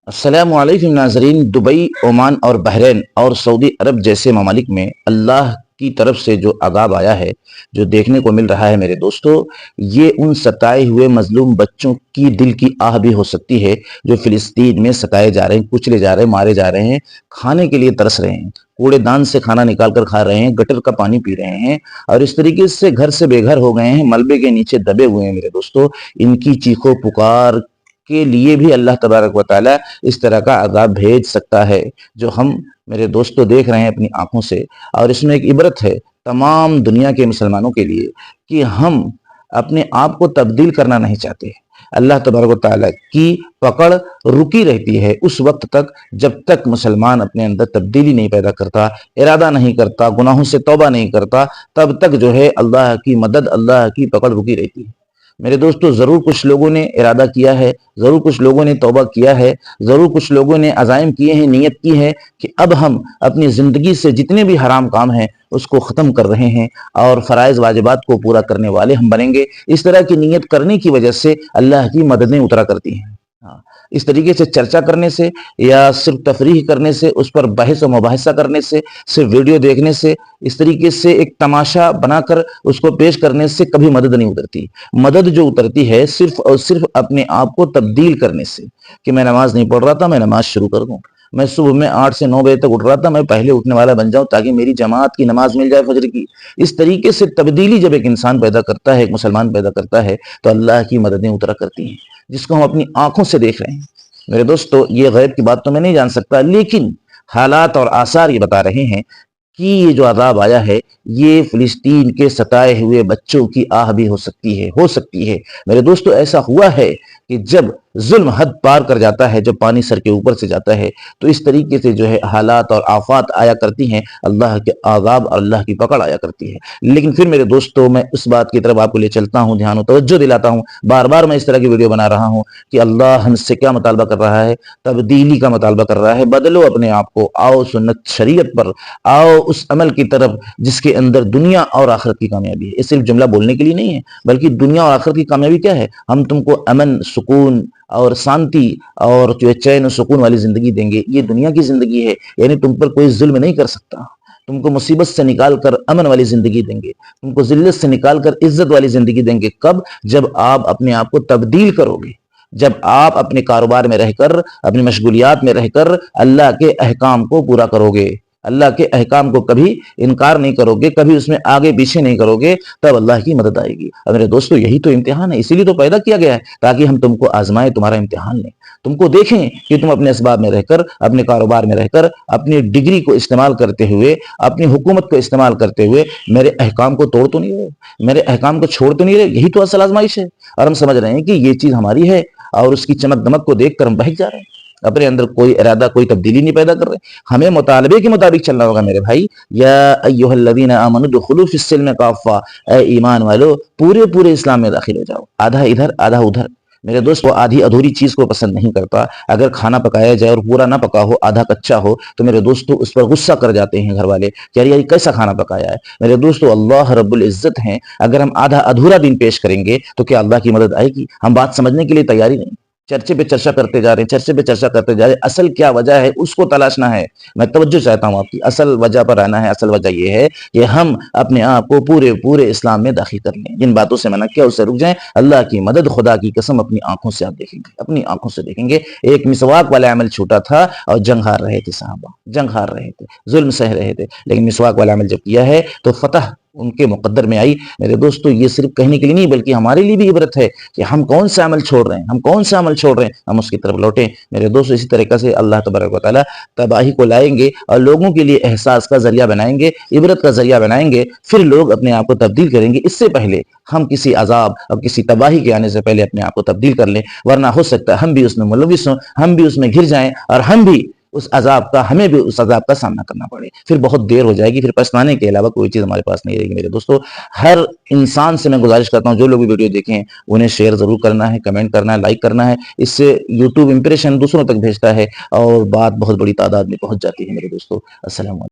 السلام علیکم ناظرین، دبئی، عمان اور بحرین اور سعودی عرب جیسے ممالک میں اللہ کی طرف سے جو عذاب آیا ہے، جو دیکھنے کو مل رہا ہے میرے دوستو، یہ ان ستائے ہوئے مظلوم بچوں کی دل کی آہ بھی ہو سکتی ہے جو فلسطین میں ستائے جا رہے ہیں، کچلے جا رہے ہیں، مارے جا رہے ہیں، کھانے کے لیے ترس رہے ہیں، کوڑے دان سے کھانا نکال کر کھا رہے ہیں، گٹر کا پانی پی رہے ہیں اور اس طریقے سے گھر سے بے گھر ہو گئے ہیں، ملبے کے نیچے دبے ہوئے ہیں میرے دوستو۔ ان کی چیخو پکار کے لیے بھی اللہ تبارک و تعالی اس طرح کا عذاب بھیج سکتا ہے جو ہم میرے دوستو دیکھ رہے ہیں اپنی آنکھوں سے۔ اور اس میں ایک عبرت ہے تمام دنیا کے مسلمانوں کے لیے کہ ہم اپنے آپ کو تبدیل کرنا نہیں چاہتے۔ اللہ تبارک و تعالیٰ کی پکڑ رکی رہتی ہے اس وقت تک جب تک مسلمان اپنے اندر تبدیلی نہیں پیدا کرتا، ارادہ نہیں کرتا، گناہوں سے توبہ نہیں کرتا، تب تک جو ہے اللہ کی مدد، اللہ کی پکڑ رکی رہتی ہے۔ میرے دوستو، ضرور کچھ لوگوں نے ارادہ کیا ہے، ضرور کچھ لوگوں نے توبہ کیا ہے، ضرور کچھ لوگوں نے عزائم کیے ہیں، نیت کی ہے کہ اب ہم اپنی زندگی سے جتنے بھی حرام کام ہیں اس کو ختم کر رہے ہیں اور فرائض واجبات کو پورا کرنے والے ہم بنیں گے۔ اس طرح کی نیت کرنے کی وجہ سے اللہ کی مددیں اترا کرتی ہیں۔ اس طریقے سے چرچا کرنے سے یا صرف تفریح کرنے سے، اس پر بحث و مباحثہ کرنے سے، صرف ویڈیو دیکھنے سے، اس طریقے سے ایک تماشا بنا کر اس کو پیش کرنے سے کبھی مدد نہیں اترتی۔ مدد جو اترتی ہے صرف اور صرف اپنے آپ کو تبدیل کرنے سے، کہ میں نماز نہیں پڑھ رہا تھا، میں نماز شروع کر دوں، میں صبح میں 8 سے 9 بجے تک اٹھ رہا تھا، میں پہلے اٹھنے والا بن جاؤں تاکہ میری جماعت کی نماز مل جائے فجر کی۔ اس طریقے سے تبدیلی جب ایک انسان پیدا کرتا ہے، ایک مسلمان پیدا کرتا ہے، تو اللہ کی مددیں اترا کرتی ہیں، جس کو ہم اپنی آنکھوں سے دیکھ رہے ہیں۔ میرے دوستو، یہ غیب کی بات تو میں نہیں جان سکتا، لیکن حالات اور آثار یہ بتا رہے ہیں کہ یہ جو عذاب آیا ہے یہ فلسطین کے ستائے ہوئے بچوں کی آہ بھی ہو سکتی ہے۔ میرے دوستو، ایسا ہوا ہے کہ جب ظلم حد پار کر جاتا ہے، جب پانی سر کے اوپر سے جاتا ہے، تو اس طریقے سے جو ہے حالات اور آفات آیا کرتی ہیں، اللہ کے عذاب اور اللہ کی پکڑ آیا کرتی ہے۔ لیکن پھر میرے دوستو، میں اس بات کی طرف آپ کو لے چلتا ہوں، دھیان و توجہ دلاتا ہوں، بار بار میں اس طرح کی ویڈیو بنا رہا ہوں کہ اللہ ہم سے کیا مطالبہ کر رہا ہے؟ تبدیلی کا مطالبہ کر رہا ہے۔ بدلو اپنے آپ کو، آؤ سنت شریعت پر، آؤ اس عمل کی طرف جس کے اندر دنیا اور آخرت کی کامیابی ہے۔ یہ صرف جملہ بولنے کے لیے نہیں ہے، بلکہ دنیا اور آخرت کی کامیابی کیا ہے؟ ہم تم کو امن، سکون اور شانتی اور جو چین و سکون والی زندگی دیں گے۔ یہ دنیا کی زندگی ہے، یعنی تم پر کوئی ظلم نہیں کر سکتا، تم کو مصیبت سے نکال کر امن والی زندگی دیں گے، تم کو ذلت سے نکال کر عزت والی زندگی دیں گے۔ کب؟ جب آپ اپنے آپ کو تبدیل کرو گے، جب آپ اپنے کاروبار میں رہ کر، اپنی مشغولیات میں رہ کر اللہ کے احکام کو پورا کرو گے، اللہ کے احکام کو کبھی انکار نہیں کرو گے، کبھی اس میں آگے پیچھے نہیں کرو گے، تب اللہ کی مدد آئے گی۔ اور میرے دوستو، یہی تو امتحان ہے، اسی لیے تو پیدا کیا گیا ہے، تاکہ ہم تم کو آزمائیں، تمہارا امتحان لیں، تم کو دیکھیں کہ تم اپنے اسباب میں رہ کر، اپنے کاروبار میں رہ کر، اپنی ڈگری کو استعمال کرتے ہوئے، اپنی حکومت کو استعمال کرتے ہوئے میرے احکام کو توڑ تو نہیں رہے، میرے احکام کو چھوڑ تو نہیں رہے۔ یہی تو اصل آزمائش ہے، اور ہم سمجھ رہے ہیں کہ یہ چیز ہماری ہے اور اس کی چمک دمک کو دیکھ کر ہم بہک جا رہے ہیں، اپنے اندر کوئی ارادہ، کوئی تبدیلی نہیں پیدا کر رہے۔ ہمیں مطالبے کے مطابق چلنا ہوگا میرے بھائی۔ یا ایھا الذین آمنوا ادخلوا فی السلم کافہ، اے ایمان والو، پورے اسلام میں داخل ہو جاؤ، آدھا ادھر آدھا ادھر۔ میرے دوست، وہ آدھی ادھوری چیز کو پسند نہیں کرتا۔ اگر کھانا پکایا جائے اور پورا نہ پکا ہو، آدھا کچا ہو، تو میرے دوستو اس پر غصہ کر جاتے ہیں گھر والے کہ یار یہ کیسا کھانا پکایا ہے۔ میرے دوستو، اللہ رب العزت ہیں، اگر ہم آدھا ادھورا دین پیش کریں گے تو کیا اللہ کی مدد آئے گی؟ ہم بات سمجھنے کے لیے تیاری نہیں، چرچے پہ چرچا کرتے جا رہے ہیں، چرچے پہ چرچا کرتے جا رہے ہیں۔ اصل کیا وجہ ہے اس کو تلاشنا ہے۔ میں توجہ چاہتا ہوں آپ کی، اصل وجہ پر آنا ہے۔ اصل وجہ یہ ہے کہ ہم اپنے آپ کو پورے اسلام میں داخل کر لیں، جن باتوں سے منع کیا اس سے رک جائیں۔ اللہ کی مدد، خدا کی قسم، اپنی آنکھوں سے آپ دیکھیں گے، اپنی آنکھوں سے دیکھیں گے۔ ایک مسواک والا عمل چھوٹا تھا اور جنگ ہار رہے تھے صحابہ، جنگ ہار رہے تھے، ظلم سہ رہے تھے، لیکن مسواک والا عمل جب کیا ہے تو فتح ان کے مقدر میں آئی۔ میرے دوستو، یہ صرف کہنے کے لیے نہیں بلکہ ہمارے لیے بھی عبرت ہے کہ ہم کون سا عمل چھوڑ رہے ہیں، ہم کون سا عمل چھوڑ رہے ہیں، ہم اس کی طرف لوٹیں۔ میرے دوستو، اسی طریقے سے اللہ تبارک و تعالیٰ تباہی کو لائیں گے اور لوگوں کے لیے احساس کا ذریعہ بنائیں گے، عبرت کا ذریعہ بنائیں گے، پھر لوگ اپنے آپ کو تبدیل کریں گے۔ اس سے پہلے ہم کسی عذاب اور کسی تباہی کے آنے سے پہلے اپنے آپ کو تبدیل کر لیں، ورنہ ہو سکتا ہے ہم بھی اس میں ملوث ہوں، ہم بھی اس میں گر جائیں اور ہمیں بھی اس عذاب کا سامنا کرنا پڑے۔ پھر بہت دیر ہو جائے گی، پھر پچھتانے کے علاوہ کوئی چیز ہمارے پاس نہیں رہے گی۔ میرے دوستو، ہر انسان سے میں گزارش کرتا ہوں، جو لوگ بھی ویڈیو دیکھیں انہیں شیئر ضرور کرنا ہے، کمنٹ کرنا ہے، لائک کرنا ہے۔ اس سے یوٹیوب امپریشن دوسروں تک بھیجتا ہے اور بات بہت بڑی تعداد میں پہنچ جاتی ہے۔ میرے دوستو، السلام علیکم۔